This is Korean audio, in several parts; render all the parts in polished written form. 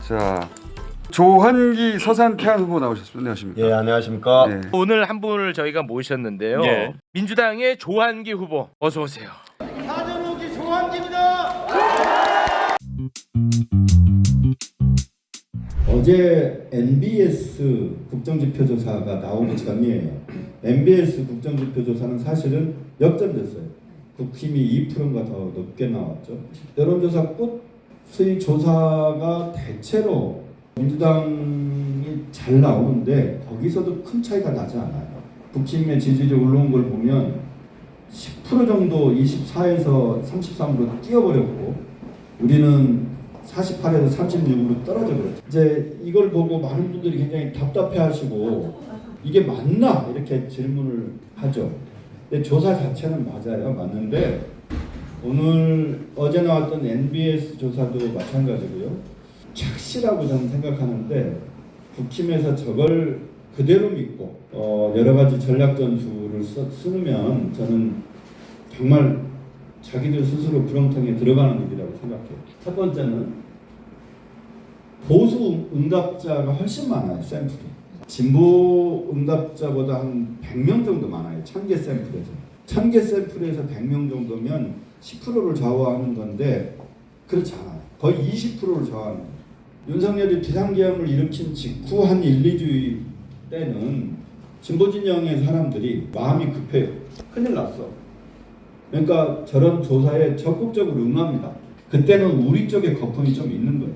자, 조한기 서산 태안 후보 나오셨습니다. 안녕하십니까? 예, 안녕하십니까? 네. 오늘 한 분을 저희가 모셨는데요. 예. 민주당의 조한기 후보 어서 오세요. 사전후기 조한기입니다. 어제 NBS 국정지표조사가 나오기 전이에요. NBS 국정지표조사는 사실은 역전됐어요. 국힘이 2%인가 더 높게 나왔죠. 여론조사 꽃의 조사가 대체로 민주당이 잘 나오는데 거기서도 큰 차이가 나지 않아요. 국힘의 지지율이 올라온 걸 보면 10% 정도 24에서 33으로 뛰어버렸고 우리는 48에서 36으로 떨어져 버렸죠. 이제 이걸 보고 많은 분들이 굉장히 답답해하시고 이게 맞나 이렇게 질문을 하죠. 근데 조사 자체는 맞아요, 맞는데 어제 나왔던 NBS 조사도 마찬가지고요. 착시라고 저는 생각하는데 국힘에서 저걸 그대로 믿고 여러 가지 전략 전술을 쓰면 저는 정말 자기들 스스로 구렁텅이에 들어가는 일이라고 생각해요. 첫 번째는 보수 응답자가 훨씬 많아요, 샘플이. 진보 응답자보다 한 100명 정도 많아요, 1000개 샘플에서. 1000개 샘플에서 100명 정도면 10%를 좌우하는 건데 그렇지 않아요. 거의 20%를 좌우하는 거예요. 윤석열이 비상계엄을 일으킨 직후 한 1, 2주 때는 진보 진영의 사람들이 마음이 급해요. 큰일 났어. 그러니까 저런 조사에 적극적으로 응합니다. 그때는 우리 쪽에 거품이 좀 있는 거예요.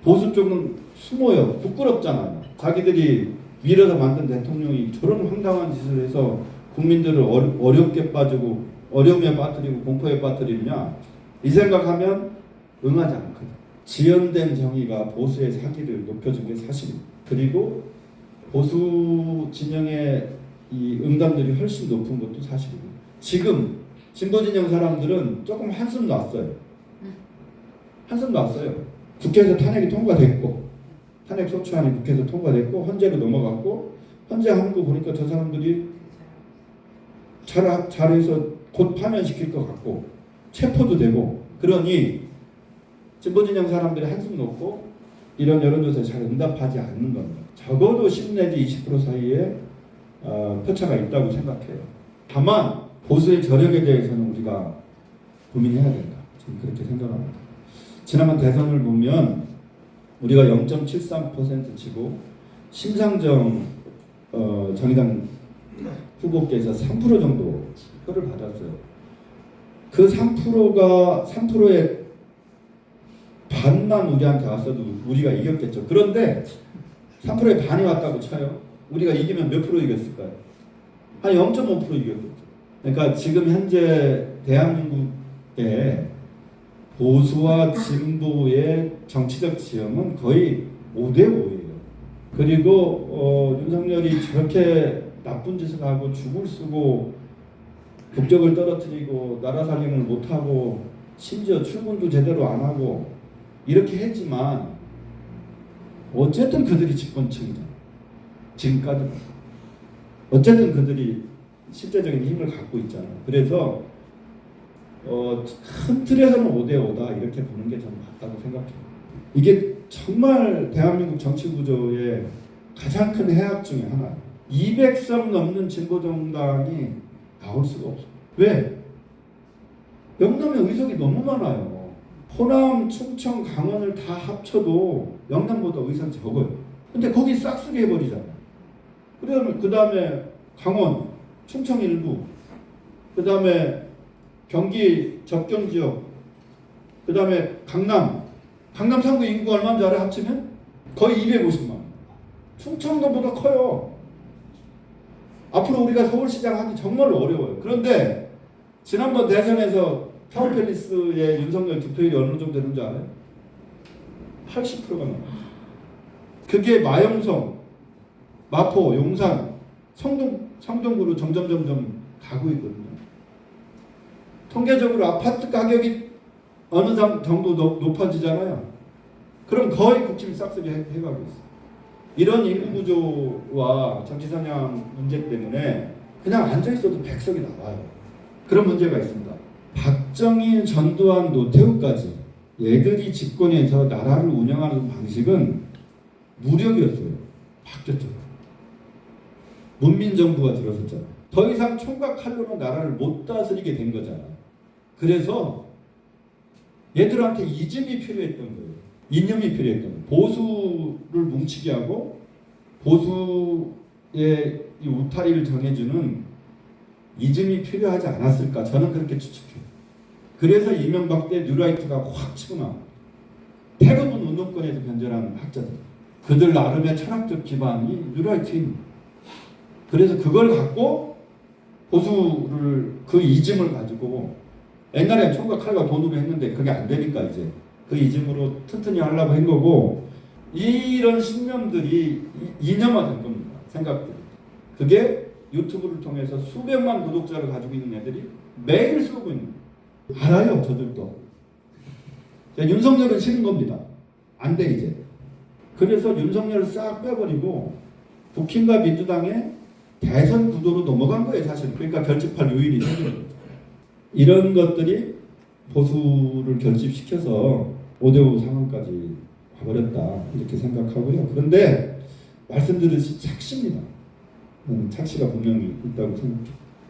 보수 쪽은 숨어요. 부끄럽잖아요. 자기들이 밀어서 만든 대통령이 저런 황당한 짓을 해서 국민들을 어렵게 빠지고 어려움에 빠뜨리고 공포에 빠뜨리느냐 이 생각하면 응하지 않거든. 지연된 정의가 보수의 사기를 높여준 게 사실입니다. 그리고 보수 진영의 이 응답률이 훨씬 높은 것도 사실이고 지금 진보 진영 사람들은 조금 한숨 놨어요. 한숨 놨어요. 국회에서 탄핵이 통과됐고 탄핵 소추안이 국회에서 통과됐고 헌재로 넘어갔고 헌재 하는 거 보니까 저 사람들이 잘해서 곧 파면시킬 것 같고 체포도 되고 그러니 진보 진영 사람들이 한숨 놓고 이런 여론조사에 잘 응답하지 않는 겁니다. 적어도 10 내지 20% 사이에 표차가 있다고 생각해요. 다만 보수의 저력에 대해서는 우리가 고민해야 된다. 저는 그렇게 생각합니다. 지난번 대선을 보면 우리가 0.73% 치고 심상정 정의당 후보께서 3% 정도 표를 받았어요. 그 3%의 반만 우리한테 왔어도 우리가 이겼겠죠. 그런데 3%의 반이 왔다고 쳐요. 우리가 이기면 몇 프로 이겼을까요? 한 0.5% 이겼겠죠. 그러니까 지금 현재 대한민국의 보수와 진보의 정치적 지형은 거의 5대5예요. 그리고 윤석열이 저렇게 나쁜 짓을 하고 죽을 쓰고 국적을 떨어뜨리고 나라 살림을 못하고 심지어 출근도 제대로 안 하고 이렇게 했지만 어쨌든 그들이 집권층이잖아요. 지금까지 어쨌든 그들이 실제적인 힘을 갖고 있잖아요. 그래서 큰 틀에서는 5대5다 이렇게 보는 게 저는 맞다고 생각해요. 이게 정말 대한민국 정치 구조의 가장 큰 해악 중에 하나예요. 200석 넘는 진보정당이 나올 수가 없어요. 왜? 영남에 의석이 너무 많아요. 호남, 충청, 강원을 다 합쳐도 영남보다 의석이 적어요. 근데 거기 싹쓸이 해버리잖아요. 그 다음에 강원, 충청 일부, 그 다음에 경기 접경지역, 그 다음에 강남 3구 인구가 얼마인지 알아요? 합치면? 거의 250만. 충청도보다 커요. 앞으로 우리가 서울시장 하기 정말 어려워요. 그런데 지난번 대선에서 타운팰리스의 윤석열 득표율이 어느 정도 되는지 알아요? 80%가 넘어요. 그게 마영성, 마포, 용산, 성동구로 점점 가고 있거든요. 통계적으로 아파트 가격이 어느 정도 높아지잖아요. 그럼 거의 국힘이 싹쓸이 해가고 있어요. 이런 인구 구조와 정치 성향 문제 때문에 그냥 앉아있어도 100석이 나와요. 그런 문제가 있습니다. 박정희, 전두환, 노태우까지 얘들이 집권해서 나라를 운영하는 방식은 무력이었어요. 바뀌었죠. 문민정부가 들어섰잖아. 더 이상 총각 칼로는 나라를 못 다스리게 된 거잖아. 그래서 얘들한테 이즘이 필요했던 거예요. 이념이 필요했던 거예요. 보수를 뭉치게 하고 보수의 이 울타리를 정해주는 이즘이 필요하지 않았을까? 저는 그렇게 추측해요. 그래서 이명박 때 뉴라이트가 확 치고 나와. 대부분 운동권에서 변절한 학자들. 그들 나름의 철학적 기반이 뉴라이트입니다. 그래서 그걸 갖고 보수를 그 이즘을 가지고 옛날에 총각 칼과 돈으로 했는데 그게 안 되니까 이제 그 이즘으로 튼튼히 하려고 한 거고 이런 신념들이 이념화된 겁니다. 생각들이. 그게 유튜브를 통해서 수백만 구독자를 가지고 있는 애들이 매일 쓰고 있는 거예요. 알아요, 저들도. 윤석열은 싫은 겁니다. 안 돼, 이제. 그래서 윤석열을 싹 빼버리고 국힘과 민주당의 대선 구도로 넘어간 거예요, 사실. 그러니까 결집할 요인이 생기는 거죠. 이런 것들이 보수를 결집시켜서 5대5 상황까지 가버렸다, 이렇게 생각하고요. 그런데 말씀드렸듯이 착시입니다. 착시가 분명히 있다고 생각해요.